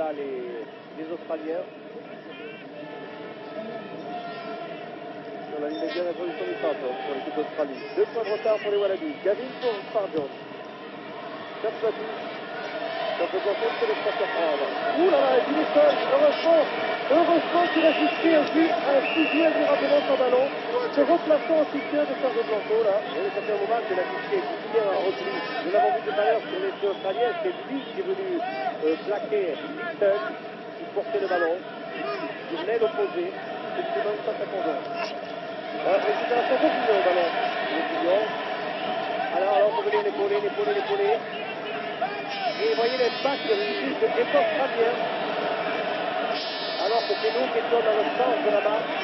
là les Australiens. Sur la ligne médiane, introduction du centre pour l'équipe d'Australie. 2 points de retard pour les Wallabies. Gavin pour Farjon. 4 battus. Ça peut penser que les trois surprendre. Ouh là là, et puis les sols, heureusement qu'il a justé un fusil admirablement son ballon, se replaçant en soutien de Sergio Blanco là. Et ça fait un moment que la piste est bien en repli. Nous l'avons vu tout à l'heure sur les jeux australiens, c'est lui qui est venu plaquer Dixon, qui portait le ballon, sur l'aile opposée, c'est une bonne face à Condon. Récupération de Pillon au ballon. Le Pillon. Alors, on peut venir l'épauler. Et voyez l'impact de l'effort australien. Alors que c'est nous qui étions dans le sens de la marche.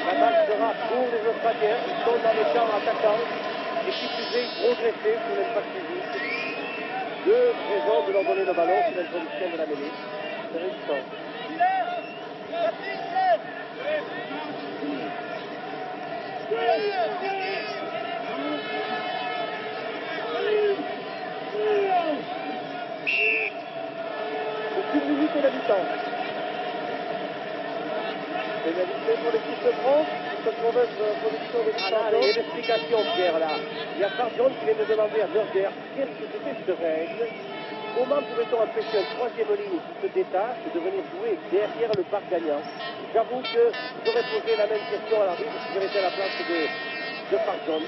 La marche sera pour les Australiens. Ils sont dans le camp attaquant. Et qui plus est, progresser sur l'impact physique. 2 raisons de leur donner le ballon sur l'introduction de la mêlée. C'est réussi. C'est 1 minute et la mi-temps. Pénalité pour l'équipe de France. Cette mauvaise production de Farjon. Il y a une explication, Pierre, là. Il y a Farjon qui vient de demander à Berger qu'est-ce que c'était cette règle. Comment pouvait-on empêcher un 3e ligne qui se détache de venir jouer derrière le parc gagnant? J'avoue que j'aurais posé la même question à l'arbitre si j'avais été à la place de Farjon.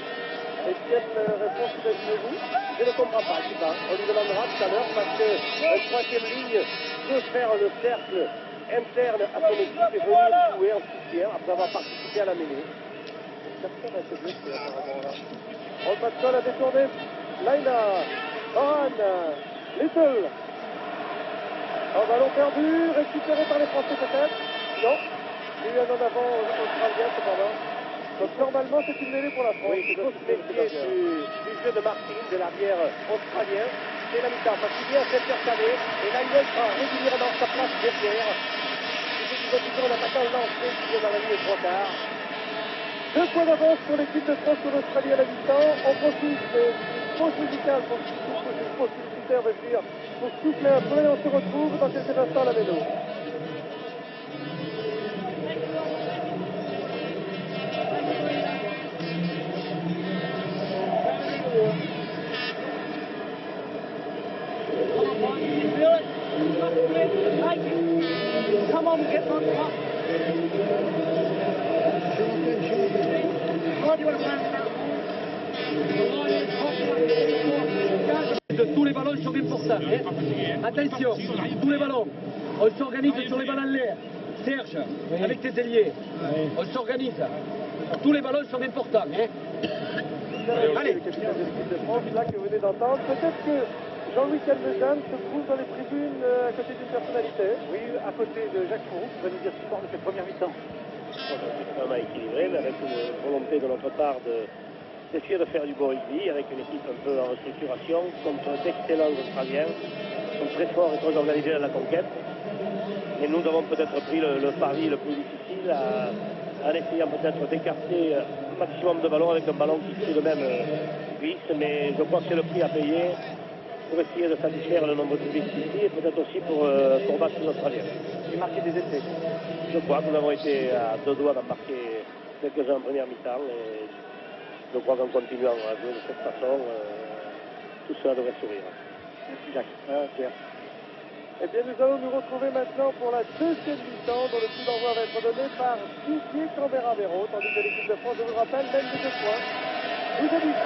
Est-ce qu'il y a une réponse de vous? Je ne comprends pas, je sais pas. On lui demandera tout à l'heure parce qu'un 3e ligne peut faire le cercle interne à son équipe et venir jouer en soutien après avoir participé à la mêlée. Personne n'a été blessé apparemment là. On passe seul à détourner. Laina, Oran, Little. Un ballon perdu, récupéré par les Français peut-être. Non. Il y a eu un en avant australien cependant. Donc normalement c'est une mêlée pour la France. Oui, c'est le métier du jeu de Martin, de l'arrière australien. C'est la mi-temps parce qu'il vient s'intercaler et là il sera régulièrement sa place derrière. Il faut toujours un attaquant lancé qui vient dans la ligne trop tard. 2 points d'avance pour l'équipe de France sur l'Australie à la mi-temps. On profite d'une pause musicale pour une pause publicitaire, je veux dire, pour souffler un peu et on se retrouve dans quelques instants à la vélo. Come on, get on top. Tous les ballons sont importants. Attention, tous les ballons. On s'organise sur les ballons en l'air. Serge, avec tes ailiers, on s'organise. Tous les ballons sont importants. Allez. Le capitaine de l'équipe de France, là, que vous venez d'entendre. Peut-être que Jean-Louis Calmezan se trouve dans les tribunes à côté d'une personnalité. Oui, à côté de Jacques Fourou, qui va nous dire ce qu'il pense de cette première mi-temps. C'est un match équilibré, mais avec une volonté de notre part d'essayer de faire du beau rugby, avec une équipe un peu en restructuration, contre d'excellents Australiens, qui sont très forts et très organisés dans la conquête. Et nous avons peut-être pris le pari le plus difficile en essayant peut-être d'écarter un maximum de ballons avec un ballon qui fait le même glisse, mais je crois que c'est le prix à payer pour essayer de satisfaire le nombre de buts ici et peut-être aussi pour battre les Australiens. Et marquer des essais. Je crois que nous avons été à 2 doigts d'en marquer quelques-uns en première mi-temps et je crois qu'en continuant à jouer de cette façon, tout cela devrait sourire. Merci Jacques. Pierre. Eh bien, nous allons nous retrouver maintenant pour la 2e mi-temps dont le coup d'envoi va être donné par Didier Cambera-Mero, tandis que l'équipe de France, je vous le rappelle, mène de 2 points. Vous avez dit.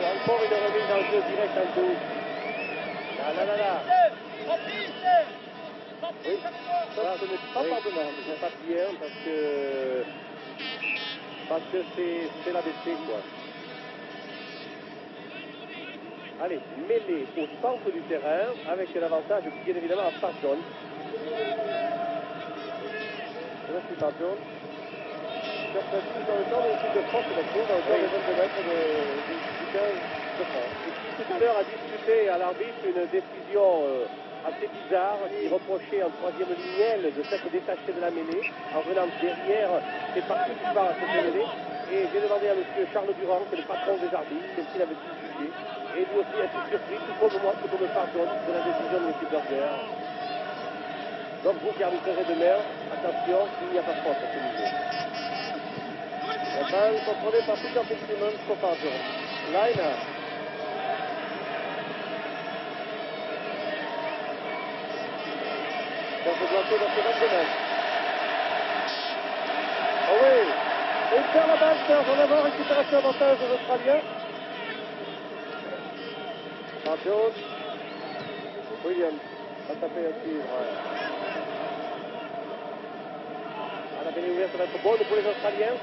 Encore une remise dans le jeu direct en tout. Là. Oui, ça ce n'est pas pardonnable, c'est pas bien parce que c'est l'ABC quoi. Allez, mêlée au centre du terrain avec l'avantage bien évidemment à Farjon. Merci Farjon. Perspective dans le temps de l'équipe de France, on trouve dans le temps des 22 mètres du 15 de France. Et qui tout à l'heure a discuté à l'arbitre une décision assez bizarre qui reprochait en 3e lignel de s'être détaché de la mêlée en venant derrière ses participants à cette mêlée Et j'ai demandé à M. Charles Durand, qui est le patron des arbitres, s'il avait pu juger. Et lui aussi a été surpris, tout comme moi, tout comme pardon, de la décision de M. Berger. Donc vous qui arbitrerez demain, attention, il n'y a pas de faute à ce niveau. La balle contrôlée par Peter Fitzsimmons, sauf par Jones. Line. Dans ce blanco dans ses 22 mètres. Oh oui, et il perd la balle, Serge en avant, récupération avantage aux Australiens. Par Jones. Williams va taper un tir. La pénée ouverte va être bonne pour les Australiens.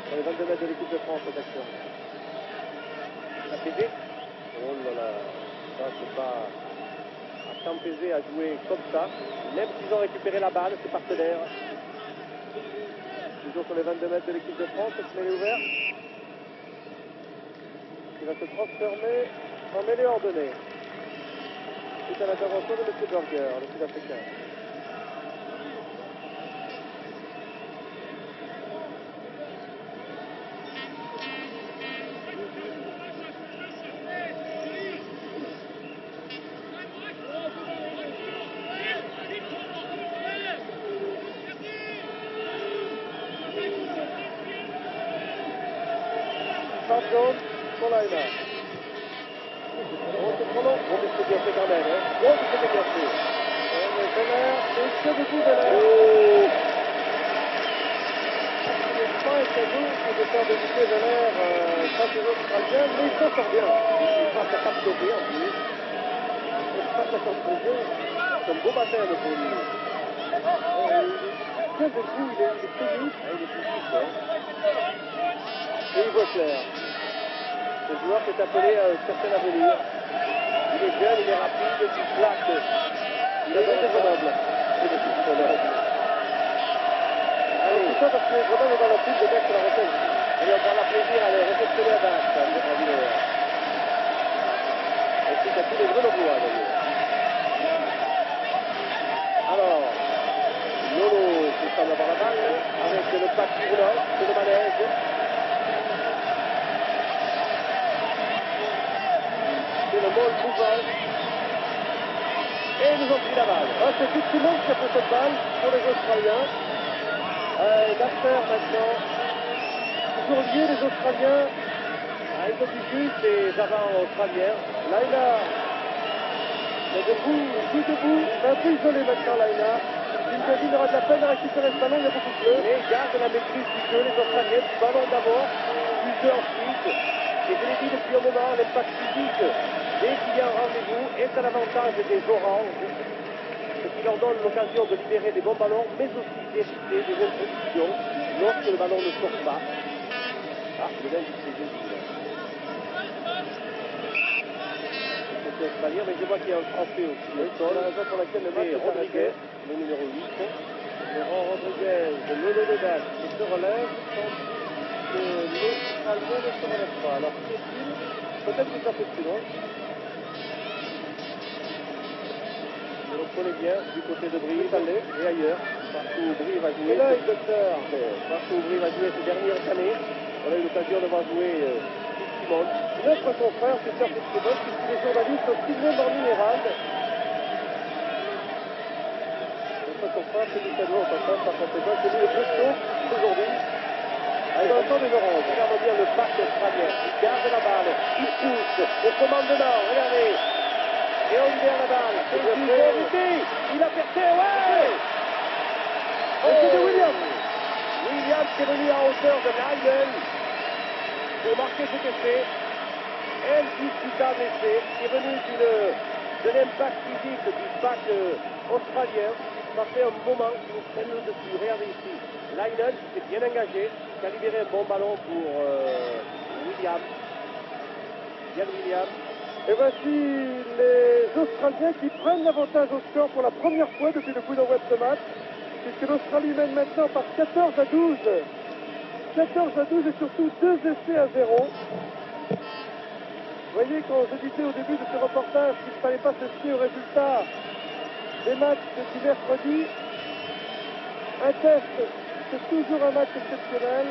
Sur les 22 mètres de l'équipe de France, cette action. La PG. Oh là là, ça c'est pas à Campese à jouer comme ça. Même s'ils ont récupéré la balle, ses partenaires. Toujours sur les 22 mètres de l'équipe de France, cette mêlée ouverte. Qui va se transformer en mêlée ordonnée. Suite à l'intervention de M. Berger, le Sud-Africain. Jones pour Laina. Oh, c'est trop long. Oh, mais c'est bien fait quand même. Hein. Oh, c'est bien fait. Veller, c'est debout, Veller. Oh. Il n'est pas cadeau de faire débuter Veller face aux Australiens, mais il s'en sort bien. Il passe à Cap-Sauvé en plus. Il passe à Cap-Sauvé. C'est un beau baptême pour lui. Il tient debout, il est technique. Il est technique, hein. Et il voit clair. Ce joueur qui est appelé à un certain avenir. Il est jeune, il est rapide, il claque. Il est déraisonnable. Allez, tout ça parce que Grenoble est dans la pub de Dax sur la retraite. Et on prendra plaisir à le réceptionner à Dax, à Villers. Et c'est à tous les Grenoblois d'ailleurs. Alors, Lolo qui semble avoir la balle, avec le pack roulant, c'est le manège. C'est le ball mouvant. Et ils ont pris la balle. Ah, c'est Fitzsimmons qui a pris cette balle pour les Australiens. L'affaire maintenant. Toujours lié les Australiens. Ils ont dit juste les avants australiens. Laina est debout, plus debout, un peu isolé maintenant Laina. Il aura de la peine à récupérer ce ballon, il y a beaucoup de jeu. Mais il garde la maîtrise du jeu, les Australiens, du ballon d'abord, du jeu ensuite. Et je l'ai dit depuis un moment, l'impact physique, dès qu'il y a un rendez-vous, est à l'avantage des oranges, ce qui leur donne l'occasion de libérer des bons ballons, mais aussi d'éviter des introductions lorsque le ballon ne sort pas. Ah, le linge c'est juste. C'est pas dire, mais je vois qu'il y a un Français aussi. Oui, c'est la raison pour laquelle le match est Rodriguez, le numéro 8. Laurent Rodriguez, Lolo Dedac, qui se relève, tandis que l'Australien ne se relève pas. Alors, qu'est-il? Peut-être que ça fait plus loin. Et on connaît bien du côté de Brie, et ailleurs, partout où Brie va jouer. Partout où Brie va jouer ces dernières années. On a eu l'occasion de voir jouer Fitzsimmons. Notre confrère, Peter Fitzsimmons, qui est les journalistes au Sydney Morning Herald. Notre confrère, c'est du cadeau, par conséquent, c'est lui le plus chaud aujourd'hui. Dans le temps des oranges, regarde bien le pack australien. Il garde la balle, il pousse, au commandement, regardez. Et on libère la balle. C'est une vérité. Il a percé, ouais. Oh, c'est de Williams. Williams qui est venu à hauteur de Ryan pour marquer cet essai. Indiscutable essai qui est venu de l'impact physique du pack australien. Ça fait un moment qui nous prenne le dessus. Regardez ici. Lynel qui s'est bien engagé, qui a libéré un bon ballon pour Williams. Yann Williams. Et voici les Australiens qui prennent l'avantage au score pour la première fois depuis le coup d'envoi de ce match, puisque l'Australie mène maintenant par 14 à 12. 14 à 12 et surtout 2 essais à 0. Vous voyez, quand je disais au début de ce reportage qu'il ne fallait pas se fier au résultat des matchs du mercredi, un test, c'est toujours un match exceptionnel.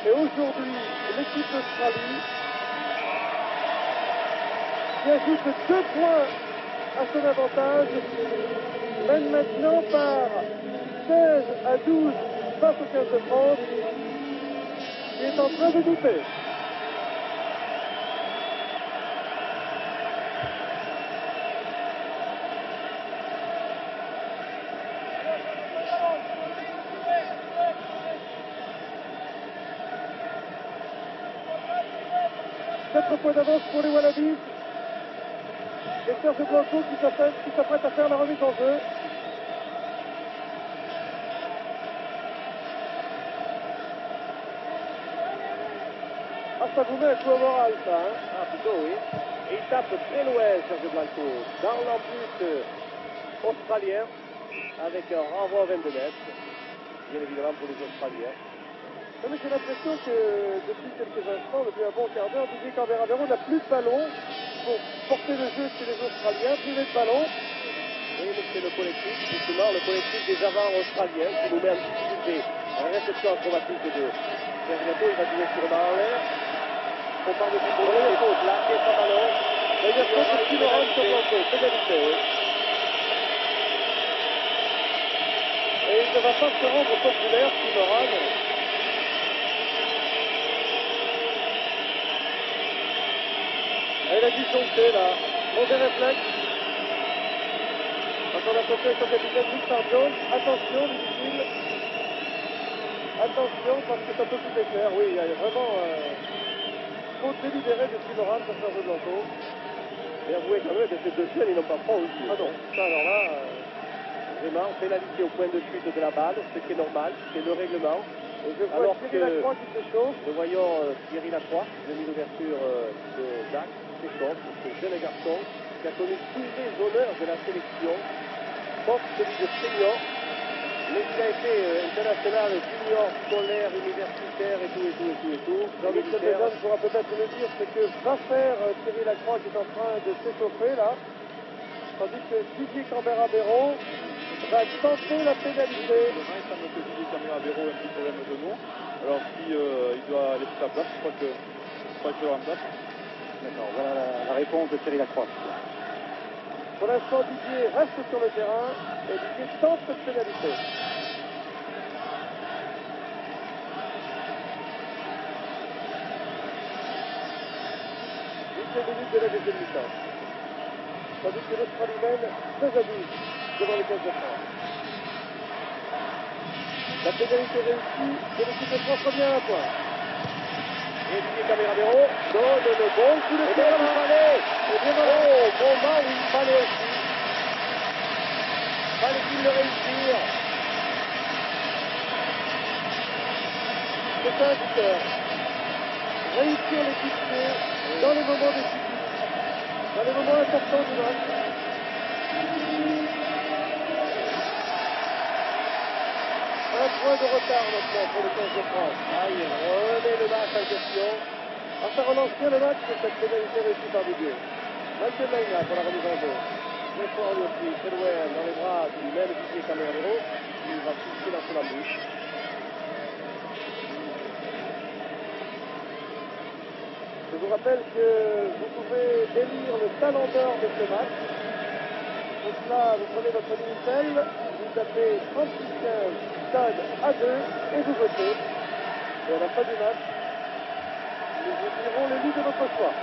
Et aujourd'hui, l'équipe d'Australie qui ajoute 2 points à son avantage mène maintenant par 16-12 face au 15 de France qui est en train de douter. Points d'avance pour les Wallabies. Et Serge Blanco qui s'apprête à faire la remise en jeu. Ah, ça vous met un coup au moral, ça, hein? Ah, plutôt, oui. Et il tape très loin, Serge Blanco, dans l'embut australien, avec un renvoi à 22 mètres. Bien évidemment pour les Australiens. Non, mais j'ai l'impression que depuis quelques instants, depuis un bon quart d'heure, Didier Camberavero n'a plus de ballon pour porter le jeu chez les Australiens, privé de ballon. Oui, mais c'est le collectif, justement, le collectif des avants australiens qui nous met en difficulté. En réception acrobatique de Vergato, il va jouer sûrement en l'air. On parle de football, il faut plaquer son ballon. Il y a trop de Timoran sur Blanco, pénalité, oui. Et il ne va pas se rendre populaire, Timoran. Il a dû sauter là. Mauvais réflexe. Quand on a sauté avec son capitaine Victor Jones, attention, difficile. Attention, parce que ça peut tout éclair. Oui, il y a vraiment faute délibérée de Timoran sur Serge Blanco. Et avouez quand même que ces deux jeunes, ils n'ont pas froid aussi. Ah non, ça alors là. Vraiment, pénalité au point de chute de la balle, ce qui est normal, c'est le règlement. Et je vois Thierry Lacroix qui se chauffe. Nous voyons Thierry Lacroix, demi d'ouverture de Jacques, s'échauffe, ce jeune garçon qui a connu tous les honneurs de la sélection, sauf celui de senior, mais qui a été international junior, scolaire, universitaire et tout. Jean-Michel Desjardins pourra peut-être le dire, c'est que va faire Thierry Lacroix qui est en train de s'échauffer là, tandis que Didier Camberavero va tenter la pénalité. Demain, il semble que Didier Camberavero a un petit problème de genou. Alors si il doit laisser sa place, je crois que je le remplace. D'accord, voilà la réponse de Thierry Lacroix. Pour l'instant, Didier reste sur le terrain et Didier tente cette pénalité. Minutes de la deuxième mi-temps. Tandis que l'Australie mène 16-12 devant les 15 de France. La pénalité réussie et l'équipe de France revient à un point. Et Didier Camberavero donne le bon coup de pied où il fallait. Et bien voilà. Oh, moment où il fallait aussi. Fallait-il le réussir? C'est un buteur. Réussir les coups de pied dans les moments décisifs, dans les moments importants du match. Un point de retard maintenant pour le 15 de France. Ah, il remet le match en question. Ah, ça relance bien le match, cette pénalité réussie par Didier. Michael Maina pour la remise en jeu. Très fort lui aussi, très loin dans les bras du même Didier Camberavero. Il va toucher dans son embouche. Je vous rappelle que vous pouvez élire le talent d'or de ce match. Pour cela, vous prenez votre Minitel, vous tapez 3615 stade A2 et vous votez. Et à la fin du match, nous vous dirons l'élu de votre choix.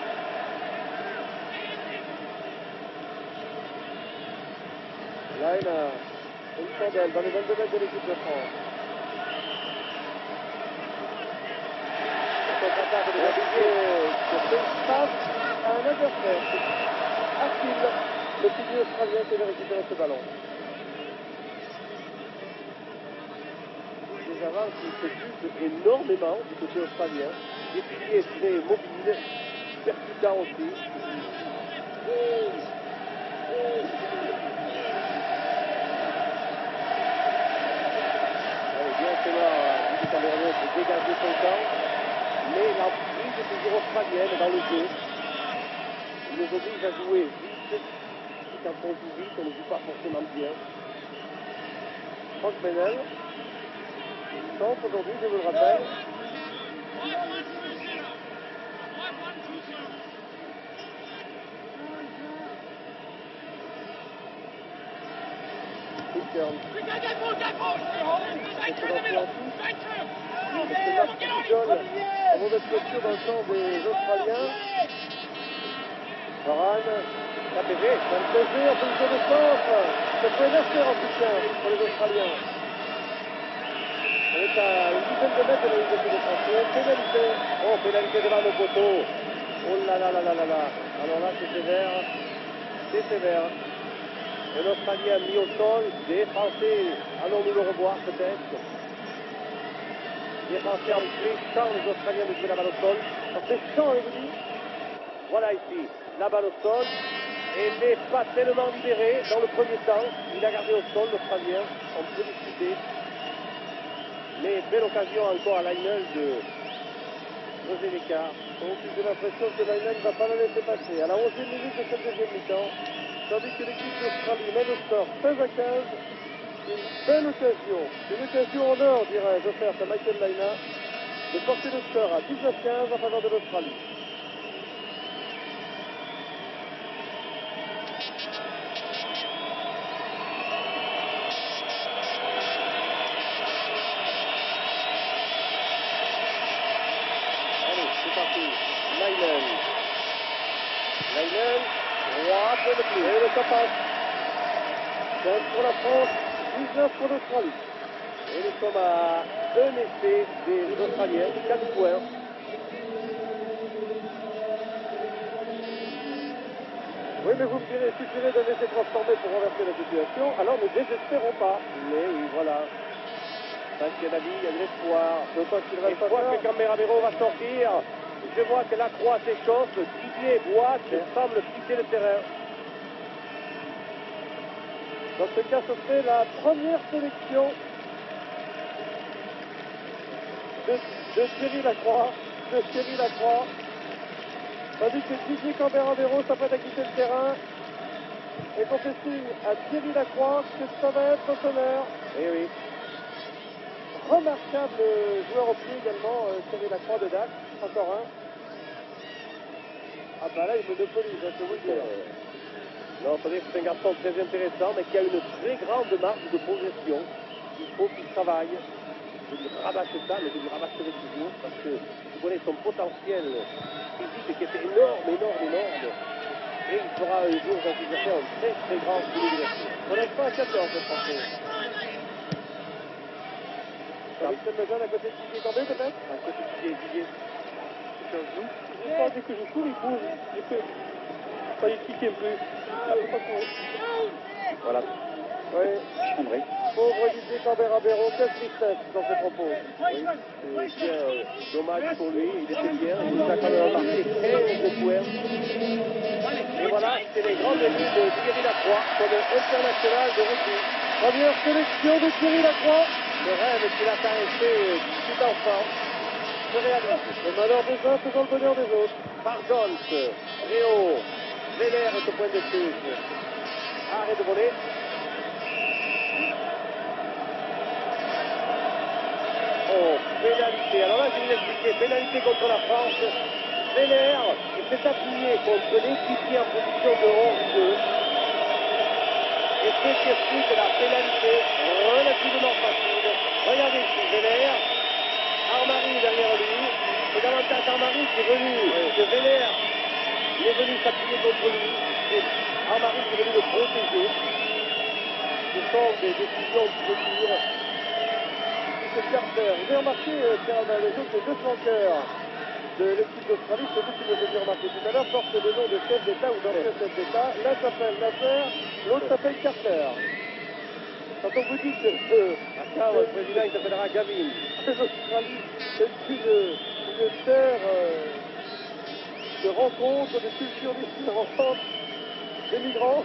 Là, il a une chandelle dans les 22 mètres de l'équipe de France. Contre-attaque de C'est face à un adversaire. Achille, le pilier australien qui avait récupéré ce ballon. Les avants qui se poussent énormément du côté australien. Des piliers très mobiles, percutants aussi. Allez, directement, Didier Camberavero pour dégager son camp. Mais l'emprise est toujours australienne dans le jeu. Il nous oblige à jouer vite. Et quand on joue vite, on ne joue pas forcément bien. Franck Menel, centre aujourd'hui, je vous le rappelle. En mauvaise posture dans le camp des Australiens. Varane, KPG, en position de centre. Ça peut énerver en tout cas pour les Australiens. On est à une dizaine de mètres de la ligne de but défensif. Pénalité. Oh, pénalité devant le poteau. Oh là là là là là là. Alors là, c'est sévère. C'est sévère. Un Australien mis au sol, des Français, allons-nous le revoir peut-être. Les Français en fléchant les Australiens de jouer la balle au sol. En fléchant, on vous dit. Voilà ici, la balle au sol. Et n'est pas tellement libéré dans le premier temps. Il a gardé au sol l'Australien. On peut discuter. Mais belle occasion encore à Lionel de poser l'écart. Donc j'ai l'impression que Lionel ne va pas la laisser passer. À la 11e minute de cette deuxième mi-temps. Tandis que l'équipe d'Australie mène au score 16 à 15. Une belle occasion. Une occasion en or, dirais-je, offerte à Michael Laina de porter le score à 19-15 en faveur de l'Australie. Allez, c'est parti. Lionel, droite de plus. Et le temps passe. 15 pour la France, 19 pour l'Australie. Et nous sommes à un essai des Australiens, 4 points. Oui, mais vous me direz, il suffirait d'un essai transformé pour renverser la situation, alors ne désespérons pas. Mais oui, voilà. Parce qu'il y a la vie, il y a de l'espoir. Je vois que Camberavero va sortir. Je vois que la croix s'échauffe, Didier boite, semble quitter le terrain. Dans ce cas, ce serait la première sélection de Thierry Lacroix. Tandis que Didier Camberavero s'apprête à quitter le terrain. Et qu'on fait signe à Thierry Lacroix que ça va être au sonneur. Eh oui. Remarquable joueur au pied également, Thierry Lacroix de Dax. Encore un. Ah bah là, il monopolise, je peux vous le dire. Non, c'est-à-dire que c'est un garçon très intéressant, mais qui a une très grande marge de progression. Il faut qu'il travaille. Je lui rabâche ça, mais je lui rabâcherai toujours, parce que je connais son potentiel physique qui était énorme. Et il fera un jour, j'en suis certain, un très grand université. On n'est pas à 14, je pense. Michel Lejeune à côté de Didier Cambé, peut-être? À côté de Didier. C'est un joue. Je pense dès que je cours, il bouge. Ça il pique un peu. Voilà. Oui. André. Pauvre Didier Camberavero, quelle tristesse dans ses propos. Oui. C'est bien dommage pour lui, il était bien. Il nous a quand même marqué 15 points. Et voilà, c'est les grands débuts de Thierry Lacroix comme international de rugby. Première sélection de Thierry Lacroix. Le rêve qu'il a caressé tout enfant se réalise. Le malheur des uns faisant le bonheur des autres. Pargolt, Réau, Véler est au point de touche. Arrêt de voler. Oh, pénalité. Alors là, je vais vous expliquer. Pénalité contre la France. Véler, il s'est appuyé contre l'équipier en position de hors-jeu. Et c'est ce qui explique la pénalité relativement facile. Regardez ici, Véler. Armari derrière lui. C'est davantage Armari qui est venu. Que Véler, il est venu s'appuyer contre lui. Et Armari qui est venu le protéger. Ce sont des décisions de tir. C'est Carter. Vous avez remarqué, les deux flanqueurs de l'équipe d'Australie, c'est vous qui me faisiez remarquer tout à l'heure, portent le nom de chef d'État ou d'ancien chef d'État. L'un s'appelle Nasser, l'autre s'appelle Carter. Quand on vous dit que le président il s'appellera Gavin, l'Australie est une terre de rencontres, de cultures différentes, des migrants,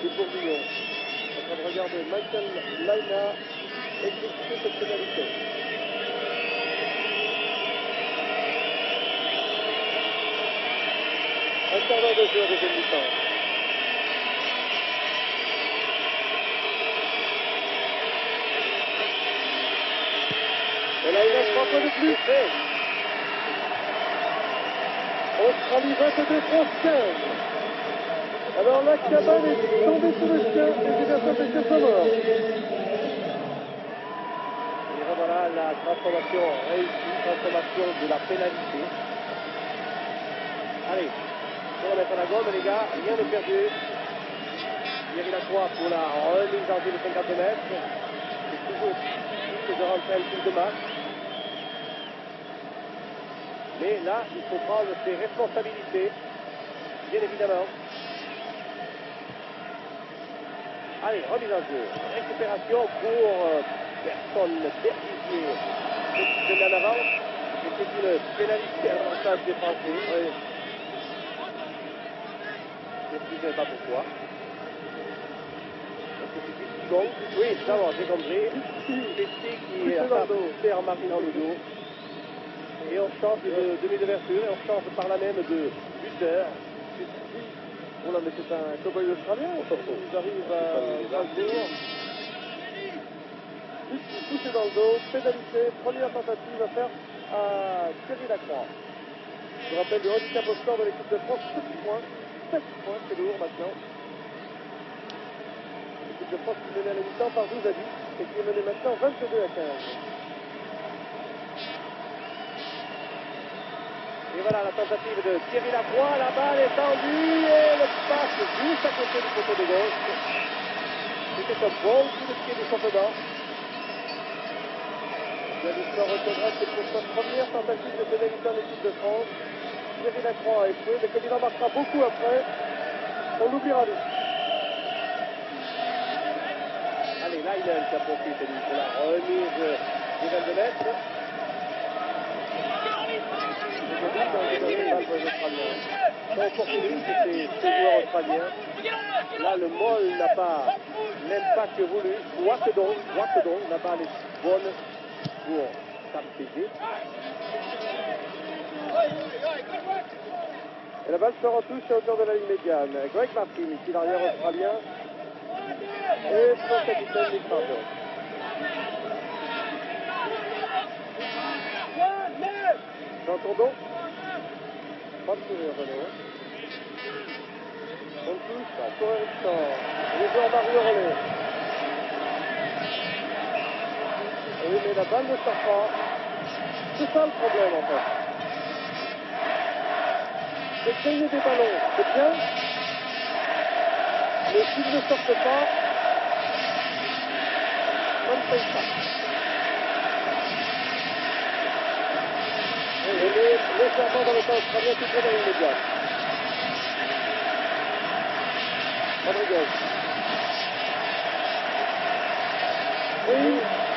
des bourguignons. En train de regarder Michael Laina exécuter cette pénalité. Un quart d'heure de jeu à deuxième mi-temps. Et là, il reste 3 points de plus. Australie 22, France 15. Alors là, Cabane est tombé sous le chien et Jefferson Bessé sont morts. Et revoilà la transformation réussie, transformation de la pénalité. Allez, on va mettre la gomme les gars, rien de perdu. Thierry Lacroix pour la remise en jeu de 50 mètres. C'est toujours difficile de rentrer un tour de match. Mais là, il faut prendre ses responsabilités, bien évidemment. Allez, remise en jeu. Récupération pour personne Berbizier. C'est de l'avance. Et c'est une pénalité à l'avantage des Français. Oui. Je ne sais pas pourquoi. Parce que c'est Petit Gong. Oui, d'abord, j'ai compris. Petit qui a fait en marquant le dos. Et on change de demi-d'ouverture et on change par là même de buteur. Oh là, mais c'est un cow-boy australien ou pas? Ils arrivent à Strasbourg. Touché dans le dos, pénalité, première tentative à faire à Thierry Lacroix. Je rappelle le handicap au score de l'équipe de France, 7 points. 7 points, c'est lourd maintenant. L'équipe de France qui menait à la mi-temps par 12 à 10 et qui est menée maintenant 22 à 15. Et voilà la tentative de Thierry Lacroix, la balle est tendue et le passe juste à côté du poteau de gauche. C'était un bon coup de pied de Chauffedant. L'histoire retiendra que c'est pour sa première tentative de pénalité en équipe de France. Thierry Lacroix a échoué, mais comme il en marquera beaucoup après, on l'oubliera vite. Allez, là il a profite de la remise des 22 mètres. Son opportuniste, c'est ce joueur australien. Là, le Moll n'a pas l'impact voulu. Wakedon, la balle est bonne pour Tapédé. Et la balle sort en touche à hauteur de la ligne médiane. Greg Martin, ici l'arrière australien. Et son capitaine Nick Martin. Dans ton dos. Pas de sourire, René. On touche pour Ericsson. Les joueurs Mario Relais. Oui, mais la balle ne sort pas. C'est ça le problème, en fait. C'est gagner des ballons, c'est bien. Mais s'ils ne sortent pas, ça ne paye pas. Et légèrement dans le temps australien, tout près dans l'immédiat. Rodriguez.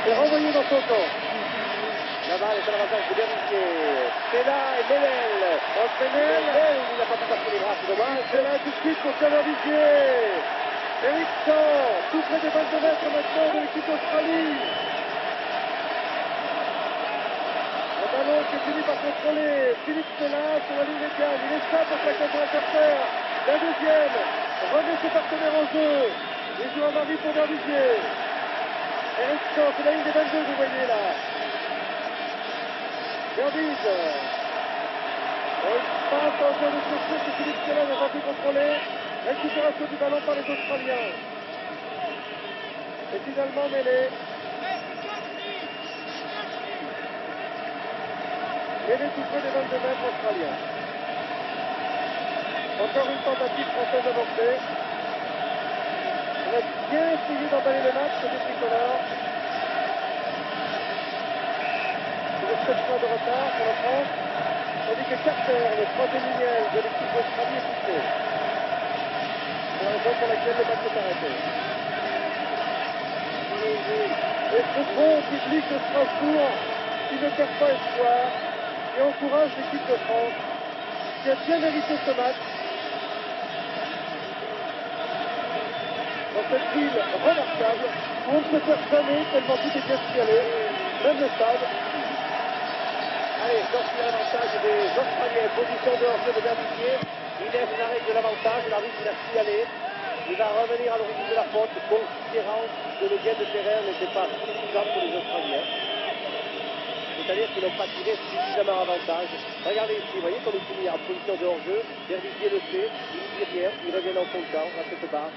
Et renvoyé dans son camp. La balle est à l'avantage de Berbizier. C'est là et Ménel. Ménel, il n'a pas pu passer les bras, c'est dommage. c'est là tout de suite pour Berbizier. Ericsson, tout près des 22 mètres maintenant de l'équipe d'Australie. Un ballon qui est fini par contrôler. Philippe Sella sur la ligne médiane. Il échappe au plaquage de la carrière. La deuxième. Remet ses partenaires en jeu. Les joueurs marient pour Berbizier. Ericsson, c'est la ligne des 22, vous voyez là. Berbiz. Passe en jeu de chaussure que Philippe Sella n'a pas pu contrôler. Récupération du ballon par les Australiens. Et finalement mêlé. Mêlé tout près des 22 mètres australiens. Encore une tentative française avancée. On a bien essayé d'emballer le match côté tricolore. Il reste 7 points de retard pour la France. Tandis que Carter, le troisième lignel de l'équipe d'Australie, est touché. C'est la raison pour laquelle le match est arrêté. Et ce bon public de Strasbourg qui ne perd pas espoir et encourage l'équipe de France qui a bien mérité ce match. Dans cette ville remarquable où on ne se perd jamais tellement tout est bien signalé, même le stade. Allez, sorti à l'avantage des Australiens. Position de hors-jeu de Berbizier. Il laisse l'arrêt de l'avantage. L'arbitre l'a signalé. Il va revenir à l'origine de la faute, considérant que le gain de terrain n'était pas suffisant pour les Australiens. Et c'est-à-dire qu'ils n'ont pas tiré suffisamment avantage. Regardez ici, vous voyez comme il finit en position de hors-jeu. Verdigier le sait, il ne dit rien, il revient dans son camp, à cette barre.